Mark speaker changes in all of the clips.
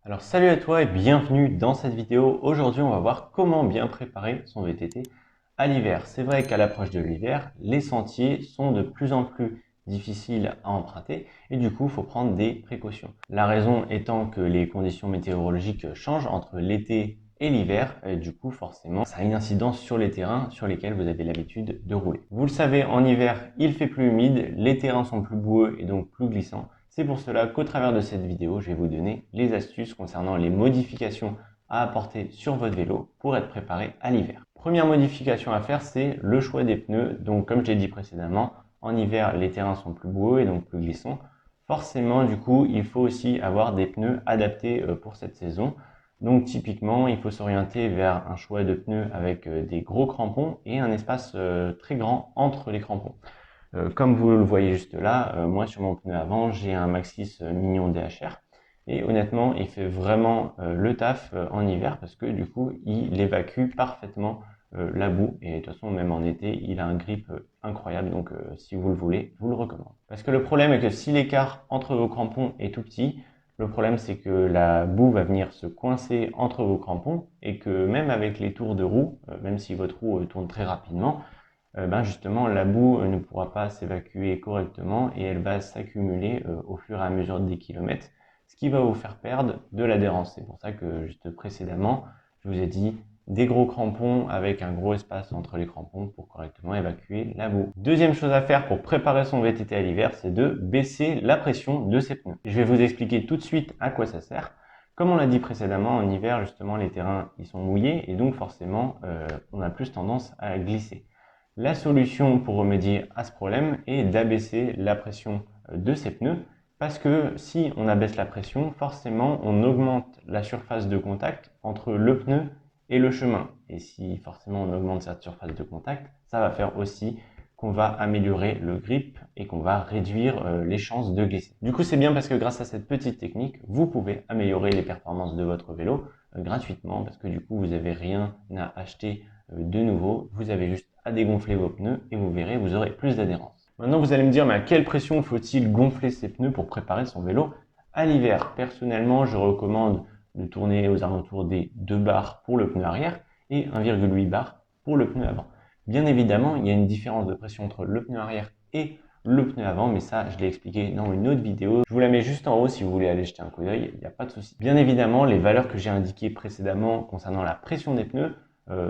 Speaker 1: Alors salut à toi et bienvenue dans cette vidéo. Aujourd'hui on va voir comment bien préparer son VTT à l'hiver. C'est vrai qu'à l'approche de l'hiver, les sentiers sont de plus en plus difficiles à emprunter et du coup il faut prendre des précautions. La raison étant que les conditions météorologiques changent entre l'été et l'hiver et du coup forcément ça a une incidence sur les terrains sur lesquels vous avez l'habitude de rouler. Vous le savez, en hiver il fait plus humide, les terrains sont plus boueux et donc plus glissants. C'est pour cela qu'au travers de cette vidéo, je vais vous donner les astuces concernant les modifications à apporter sur votre vélo pour être préparé à l'hiver. Première modification à faire, c'est le choix des pneus. Donc comme je l'ai dit précédemment, en hiver, les terrains sont plus boueux et donc plus glissants. Forcément, du coup, il faut aussi avoir des pneus adaptés pour cette saison. Donc typiquement, il faut s'orienter vers un choix de pneus avec des gros crampons et un espace très grand entre les crampons. Comme vous le voyez juste là, moi sur mon pneu avant, j'ai un Maxxis Mignon DHR. Et honnêtement, il fait vraiment le taf en hiver parce que du coup, il évacue parfaitement la boue. Et de toute façon, même en été, il a un grip incroyable. Donc, si vous le voulez, je vous le recommande. Parce que le problème est que si l'écart entre vos crampons est tout petit, le problème c'est que la boue va venir se coincer entre vos crampons et que même avec les tours de roue, même si votre roue tourne très rapidement, justement la boue ne pourra pas s'évacuer correctement et elle va s'accumuler au fur et à mesure des kilomètres, ce qui va vous faire perdre de l'adhérence. C'est pour ça que juste précédemment, je vous ai dit des gros crampons avec un gros espace entre les crampons pour correctement évacuer la boue. Deuxième chose à faire pour préparer son VTT à l'hiver, c'est de baisser la pression de ses pneus. Je vais vous expliquer tout de suite à quoi ça sert. Comme on l'a dit précédemment, en hiver, justement, les terrains ils sont mouillés et donc forcément, on a plus tendance à glisser. La solution pour remédier à ce problème est d'abaisser la pression de ces pneus parce que si on abaisse la pression, forcément on augmente la surface de contact entre le pneu et le chemin. Et si forcément on augmente cette surface de contact, ça va faire aussi qu'on va améliorer le grip et qu'on va réduire les chances de glisser. Du coup, c'est bien parce que grâce à cette petite technique, vous pouvez améliorer les performances de votre vélo gratuitement parce que du coup, vous n'avez rien à acheter de nouveau. Vous avez juste à dégonfler vos pneus et vous verrez, vous aurez plus d'adhérence. Maintenant, vous allez me dire, mais à quelle pression faut-il gonfler ses pneus pour préparer son vélo à l'hiver? Personnellement, je recommande de tourner aux alentours des 2 bars pour le pneu arrière et 1,8 bar pour le pneu avant. Bien évidemment, il y a une différence de pression entre le pneu arrière et le pneu avant, mais ça, je l'ai expliqué dans une autre vidéo. Je vous la mets juste en haut si vous voulez aller jeter un coup d'œil, il n'y a pas de souci. Bien évidemment, les valeurs que j'ai indiquées précédemment concernant la pression des pneus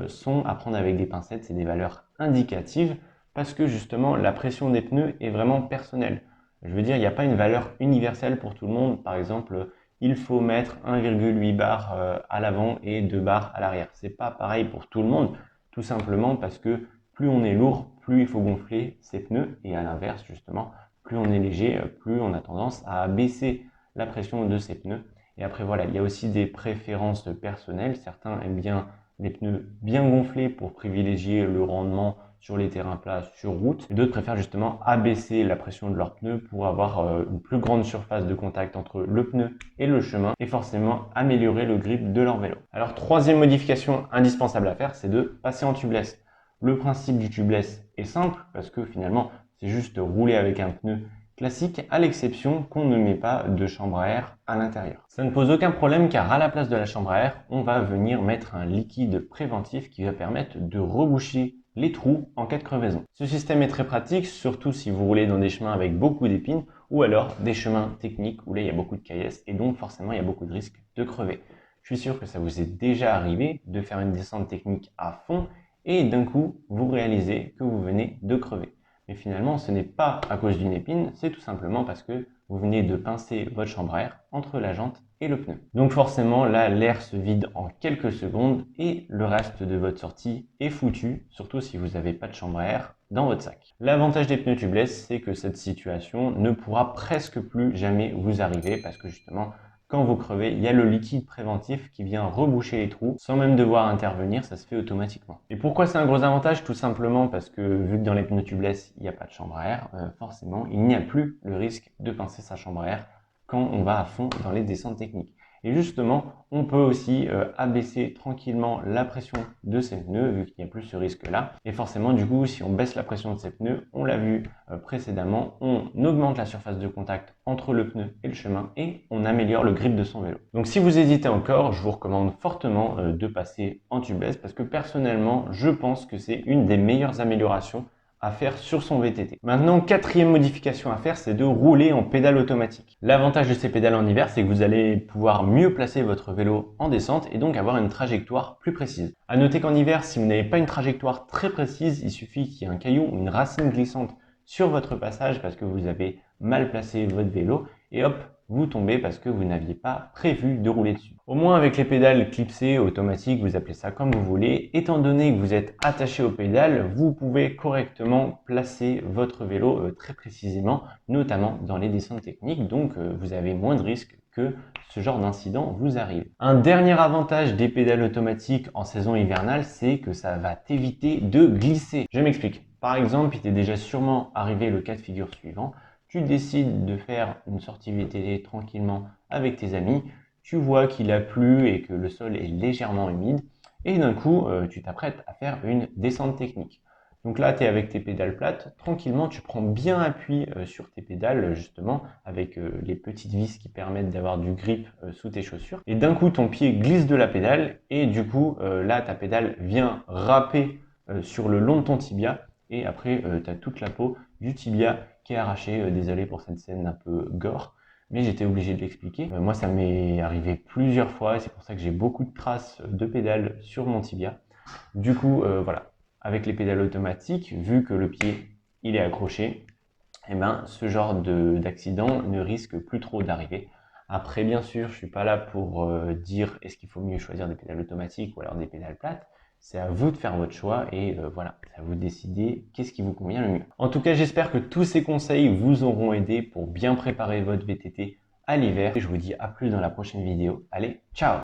Speaker 1: sont à prendre avec des pincettes, c'est des valeurs indicatives parce que justement, la pression des pneus est vraiment personnelle. Je veux dire, il n'y a pas une valeur universelle pour tout le monde. Par exemple, il faut mettre 1,8 bar à l'avant et 2 bars à l'arrière. C'est pas pareil pour tout le monde, tout simplement parce que plus on est lourd, plus il faut gonfler ses pneus et à l'inverse justement, plus on est léger, plus on a tendance à baisser la pression de ses pneus. Et après voilà, il y a aussi des préférences personnelles. Certains aiment bien les pneus bien gonflés pour privilégier le rendement sur les terrains plats, sur route. Et d'autres préfèrent justement abaisser la pression de leurs pneus pour avoir une plus grande surface de contact entre le pneu et le chemin et forcément améliorer le grip de leur vélo. Alors troisième modification indispensable à faire, c'est de passer en tubeless. Le principe du tubeless est simple parce que finalement c'est juste rouler avec un pneu classique à l'exception qu'on ne met pas de chambre à air à l'intérieur. Ça ne pose aucun problème car à la place de la chambre à air, on va venir mettre un liquide préventif qui va permettre de reboucher les trous en cas de crevaison. Ce système est très pratique, surtout si vous roulez dans des chemins avec beaucoup d'épines ou alors des chemins techniques où là il y a beaucoup de caillasses et donc forcément il y a beaucoup de risques de crever. Je suis sûr que ça vous est déjà arrivé de faire une descente technique à fond et d'un coup vous réalisez que vous venez de crever. Mais finalement, ce n'est pas à cause d'une épine, c'est tout simplement parce que vous venez de pincer votre chambre à air entre la jante et le pneu. Donc forcément, là, l'air se vide en quelques secondes et le reste de votre sortie est foutu, surtout si vous n'avez pas de chambre à air dans votre sac. L'avantage des pneus tubeless, c'est que cette situation ne pourra presque plus jamais vous arriver parce que justement, quand vous crevez, il y a le liquide préventif qui vient reboucher les trous sans même devoir intervenir, ça se fait automatiquement. Et pourquoi c'est un gros avantage? Tout simplement parce que vu que dans les pneus tubeless, il n'y a pas de chambre à air, forcément, il n'y a plus le risque de pincer sa chambre à air quand on va à fond dans les descentes techniques. Et justement, on peut aussi abaisser tranquillement la pression de ces pneus vu qu'il n'y a plus ce risque-là. Et forcément, du coup, si on baisse la pression de ces pneus, on l'a vu précédemment, on augmente la surface de contact entre le pneu et le chemin et on améliore le grip de son vélo. Donc si vous hésitez encore, je vous recommande fortement de passer en tubeless parce que personnellement, je pense que c'est une des meilleures améliorations à faire sur son VTT. Maintenant, quatrième modification à faire, c'est de rouler en pédale automatique. L'avantage de ces pédales en hiver, c'est que vous allez pouvoir mieux placer votre vélo en descente et donc avoir une trajectoire plus précise. À noter qu'en hiver, si vous n'avez pas une trajectoire très précise, il suffit qu'il y ait un caillou ou une racine glissante sur votre passage parce que vous avez mal placé votre vélo et hop, vous tombez parce que vous n'aviez pas prévu de rouler dessus. Au moins avec les pédales clipsées, automatiques, vous appelez ça comme vous voulez, étant donné que vous êtes attaché aux pédales, vous pouvez correctement placer votre vélo très précisément, notamment dans les descentes techniques, donc vous avez moins de risques que ce genre d'incident vous arrive. Un dernier avantage des pédales automatiques en saison hivernale, c'est que ça va t'éviter de glisser. Je m'explique. Par exemple, il t'est déjà sûrement arrivé le cas de figure suivant. Tu décides de faire une sortie VTT tranquillement avec tes amis, tu vois qu'il a plu et que le sol est légèrement humide, et d'un coup, tu t'apprêtes à faire une descente technique. Donc là, tu es avec tes pédales plates, tranquillement, tu prends bien appui sur tes pédales, justement, avec les petites vis qui permettent d'avoir du grip sous tes chaussures. Et d'un coup, ton pied glisse de la pédale, et du coup, là, ta pédale vient râper sur le long de ton tibia, et après, tu as toute la peau du tibia qui est arraché. Désolé pour cette scène un peu gore, mais j'étais obligé de l'expliquer. Moi, ça m'est arrivé plusieurs fois et c'est pour ça que j'ai beaucoup de traces de pédales sur mon tibia. Du coup, voilà, avec les pédales automatiques, vu que le pied il est accroché, eh ben, ce genre d'accident ne risque plus trop d'arriver. Après, bien sûr, je suis pas là pour dire est-ce qu'il faut mieux choisir des pédales automatiques ou alors des pédales plates. C'est à vous de faire votre choix et voilà, c'est à vous de décider qu'est-ce qui vous convient le mieux. En tout cas, j'espère que tous ces conseils vous auront aidé pour bien préparer votre VTT à l'hiver. Et je vous dis à plus dans la prochaine vidéo. Allez, ciao!